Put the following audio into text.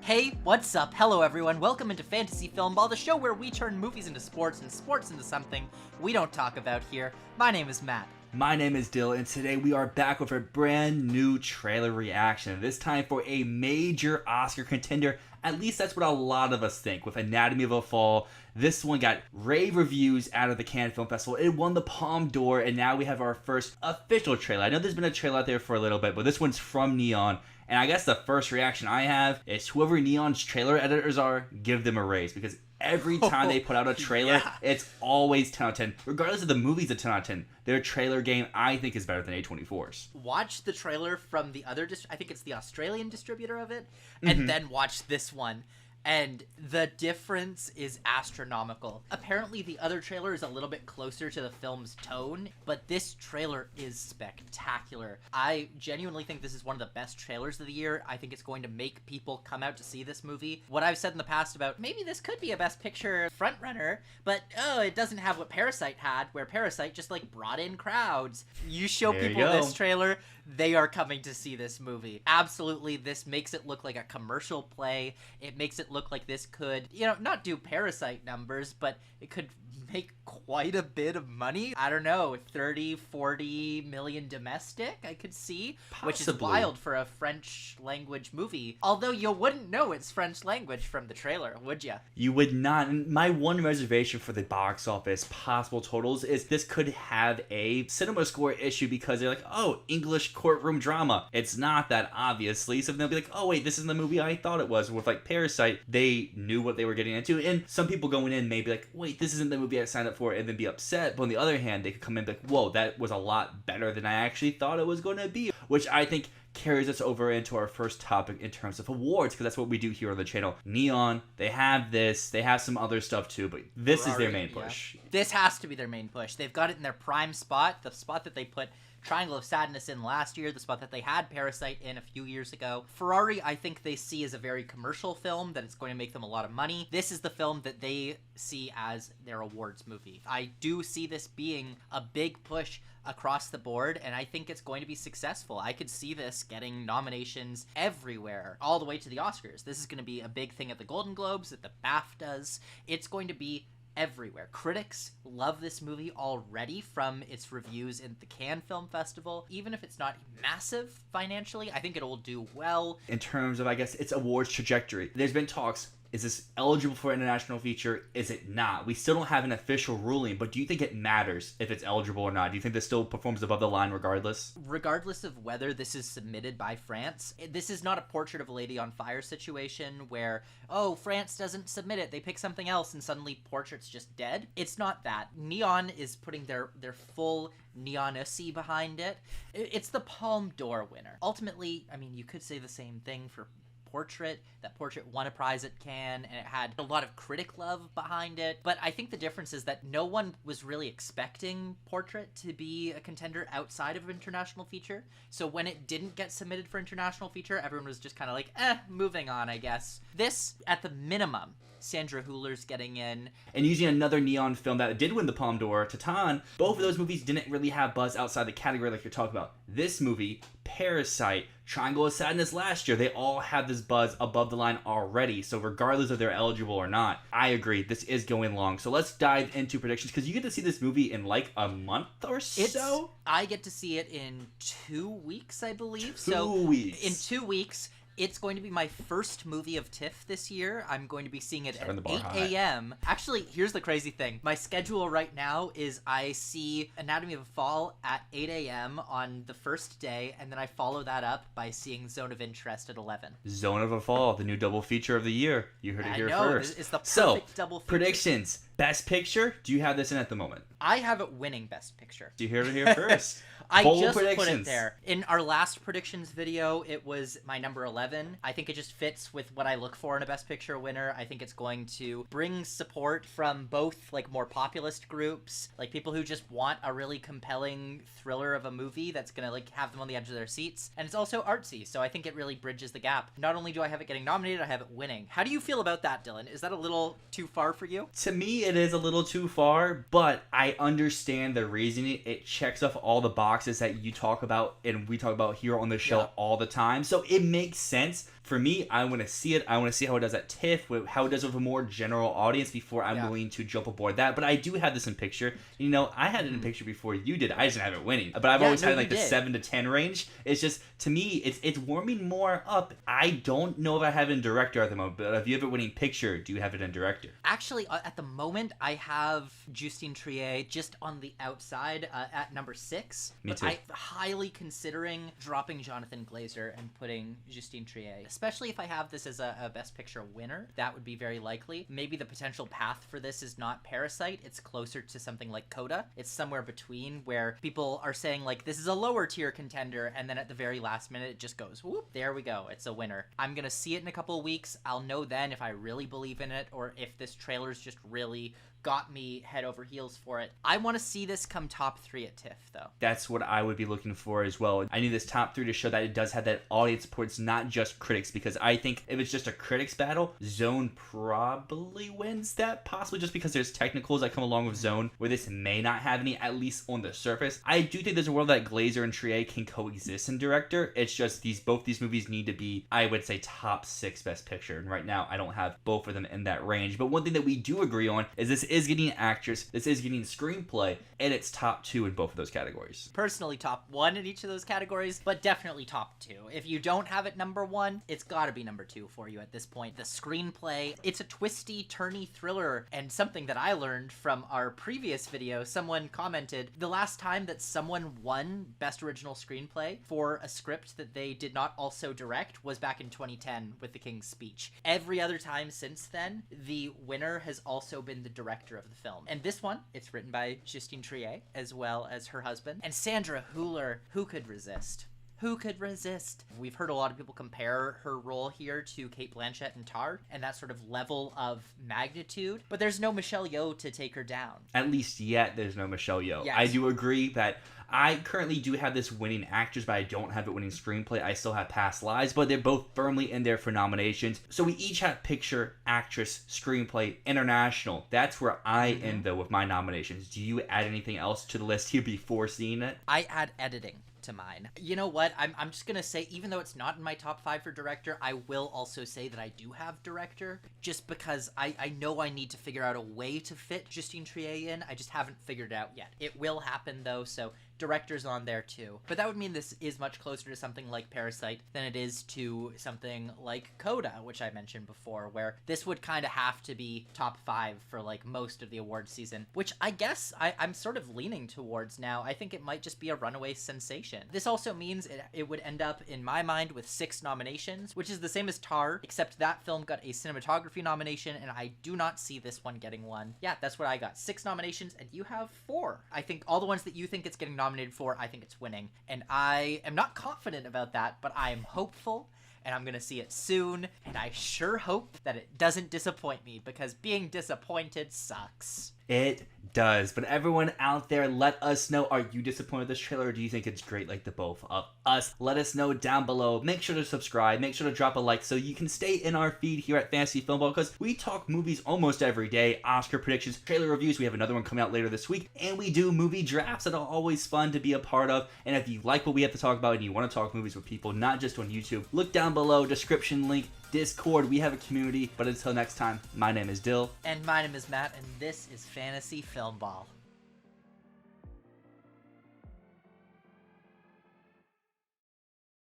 Hey, what's up? Hello everyone, welcome into Fantasy Filmball, the show where we turn movies into sports and sports into something we don't talk about here. My name is Matt. My name is Dyl, and today we are back with a brand new trailer reaction, this time for a major Oscar contender. At least that's what a lot of us think. With Anatomy of a Fall, this one got rave reviews out of the Cannes Film Festival. It won the Palme d'Or, and now we have our first official trailer. I know there's been a trailer out there for a little bit, but this one's from Neon. And I guess the first reaction I have is whoever Neon's trailer editors are, give them a raise. Because every time they put out a trailer, it's always 10 out of 10. Regardless of the movie's a 10 out of 10. Their trailer game, I think, is better than A24's. Watch the trailer from the other, I think it's the Australian distributor of it, and then watch this one. And the difference is astronomical. Apparently the other trailer is a little bit closer to the film's tone, but this trailer is spectacular. I genuinely think this is one of the best trailers of the year. I think it's going to make people come out to see this movie. What I've said in the past about maybe this could be a Best Picture frontrunner, but it doesn't have what Parasite had, where Parasite just like brought in crowds. You show people this trailer, they are coming to see this movie. Absolutely, this makes it look like a commercial play. It makes it look like this could, not do Parasite numbers, but it could make quite a bit of money. I don't know, 30, 40 million domestic, I could see. Possibly. Which is wild for a French language movie. Although you wouldn't know it's French language from the trailer, would you? You would not. And my one reservation for the box office possible totals is this could have a cinema score issue because they're like, oh, English courtroom drama. It's not that, obviously. So they'll be like, oh wait, this isn't the movie I thought it was. With like Parasite, they knew what they were getting into. And some people going in may be like, wait, this isn't the movie I signed up for, and then be upset. But on the other hand, they could come in and be like, whoa, that was a lot better than I actually thought it was going to be. Which I think carries us over into our first topic in terms of awards, because that's what we do here on the channel. Neon, they have this, they have some other stuff too, but this is their main push. Yeah. This has to be their main push. They've got it in their prime spot, the spot that they put Triangle of Sadness in last year, the spot that they had Parasite in a few years ago. Ferrari, I think they see as a very commercial film, that it's going to make them a lot of money. This is the film that they see as their awards movie. I do see this being a big push across the board, and I think it's going to be successful. I could see this getting nominations everywhere, all the way to the Oscars. This is going to be a big thing at the Golden Globes, at the BAFTAs. It's going to be everywhere. Critics love this movie already from its reviews in the Cannes Film Festival. Even if it's not massive financially, I think it'll do well. In terms of, I guess, its awards trajectory, there's been talks. Is this eligible for an international feature? Is it not? We still don't have an official ruling, but do you think it matters if it's eligible or not? Do you think this still performs above the line regardless? Regardless of whether this is submitted by France, this is not a Portrait of a Lady on Fire situation where, oh, France doesn't submit it, they pick something else and suddenly Portrait's just dead. It's not that. Neon is putting their full neon-ussy behind it. It's the Palme d'Or winner. Ultimately, I mean, you could say the same thing for Portrait. That Portrait won a prize at Cannes, and it had a lot of critic love behind it. But I think the difference is that no one was really expecting Portrait to be a contender outside of international feature. So when it didn't get submitted for international feature, everyone was just kind of like, moving on, I guess. This, at the minimum, Sandra Hüller's getting in. And using another Neon film that did win the Palme d'Or, Titan, both of those movies didn't really have buzz outside the category like you're talking about. This movie, Parasite, Triangle of Sadness last year, they all have this buzz above the line already. So regardless if they're eligible or not, I agree, this is going long. So let's dive into predictions, because you get to see this movie in like a month or so. I get to see it in 2 weeks, I believe. 2 weeks. In 2 weeks. It's going to be my first movie of TIFF this year. I'm going to be seeing it at 8 a.m. Actually, here's the crazy thing. My schedule right now is I see Anatomy of a Fall at 8 a.m. on the first day, and then I follow that up by seeing Zone of Interest at 11. Zone of a Fall, the new double feature of the year. You heard it here first. It's the perfect double feature. Predictions. Best Picture? Do you have this in at the moment? I have it winning Best Picture. Do you hear it here first? I just put it there. In our last predictions video, it was my number 11. I think it just fits with what I look for in a Best Picture winner. I think it's going to bring support from both like more populist groups, like people who just want a really compelling thriller of a movie that's gonna like have them on the edge of their seats. And it's also artsy, so I think it really bridges the gap. Not only do I have it getting nominated, I have it winning. How do you feel about that, Dylan? Is that a little too far for you? To me, it is a little too far, but I understand the reasoning. It checks off all the boxes that you talk about and we talk about here on the show all the time. So it makes sense. For me, I want to see it. I want to see how it does at TIFF, how it does with a more general audience before I'm willing to jump aboard that. But I do have this in picture. You know, I had it in picture before you did. I just didn't have it winning. But I've always had like the 7 to 10 range. It's just, to me, it's warming more up. I don't know if I have it in director at the moment, but if you have it winning picture, do you have it in director? Actually, at the moment, I have Justine Triet just on the outside at number 6. Me too. I'm highly considering dropping Jonathan Glazer and putting Justine Triet, especially if I have this as a Best Picture winner. That would be very likely. Maybe the potential path for this is not Parasite. It's closer to something like Coda. It's somewhere between, where people are saying like this is a lower tier contender, and then at the very last minute it just goes whoop, there we go, it's a winner. I'm gonna see it in a couple of weeks. I'll know then if I really believe in it or if this trailer's just really got me head over heels for it. I want to see this come top 3 at TIFF, though. That's what I would be looking for as well. I need this top 3 to show that it does have that audience support. It's not just critics, because I think if it's just a critics battle, Zone probably wins that, possibly just because there's technicals that come along with Zone where this may not have any, at least on the surface. I do think there's a world that Glazer and Triet can coexist in director. It's just both these movies need to be, I would say, top 6 Best Picture, and right now I don't have both of them in that range. But one thing that we do agree on is this is getting actress, this is getting screenplay, and it's top 2 in both of those categories. Personally, top 1 in each of those categories, but definitely top 2. If you don't have it number 1, it's gotta be number 2 for you at this point. The screenplay, it's a twisty, turny thriller, and something that I learned from our previous video, someone commented, the last time that someone won Best Original Screenplay for a script that they did not also direct was back in 2010 with The King's Speech. Every other time since then, the winner has also been the director of the film. And this one, it's written by Justine Triet, as well as her husband. And Sandra Hüller, who could resist? Who could resist? We've heard a lot of people compare her role here to Cate Blanchett in Tar, and that sort of level of magnitude, but there's no Michelle Yeoh to take her down. At least yet, there's no Michelle Yeoh. Yes. I do agree that I currently do have this winning actress, but I don't have it winning screenplay. I still have Past Lives, but they're both firmly in there for nominations. So we each have picture, actress, screenplay, international. That's where I am, though, with my nominations. Do you add anything else to the list here before seeing it? I add editing to mine. You know what? I'm just gonna say, even though it's not in my top 5 for director, I will also say that I do have director, just because I know I need to figure out a way to fit Justine Triet in. I just haven't figured it out yet. It will happen, though, so director's on there too. But that would mean this is much closer to something like Parasite than it is to something like Coda, which I mentioned before, where this would kind of have to be top 5 for like most of the award season, which I guess I'm sort of leaning towards now. I think it might just be a runaway sensation. This also means it would end up, in my mind, with 6 nominations, which is the same as Tar, except that film got a cinematography nomination, and I do not see this one getting one. Yeah, that's what I got. 6 nominations, and you have 4. I think all the ones that you think it's getting nominated for, I think it's winning. And I am not confident about that, but I am hopeful, and I'm gonna see it soon, and I sure hope that it doesn't disappoint me, because being disappointed sucks. It does. But everyone out there, let us know, are you disappointed with this trailer, or do you think it's great like the both of us? Let us know down below. Make sure to subscribe. Make sure to drop a like so you can stay in our feed here at Fantasy Filmball, because we talk movies almost every day. Oscar predictions, trailer reviews. We have another one coming out later this week. And we do movie drafts that are always fun to be a part of. And if you like what we have to talk about and you want to talk movies with people, not just on YouTube, look down below, description link, Discord. We have a community. But until next time, my name is Dyl. And my name is Matt, and this is Fantasy Filmball.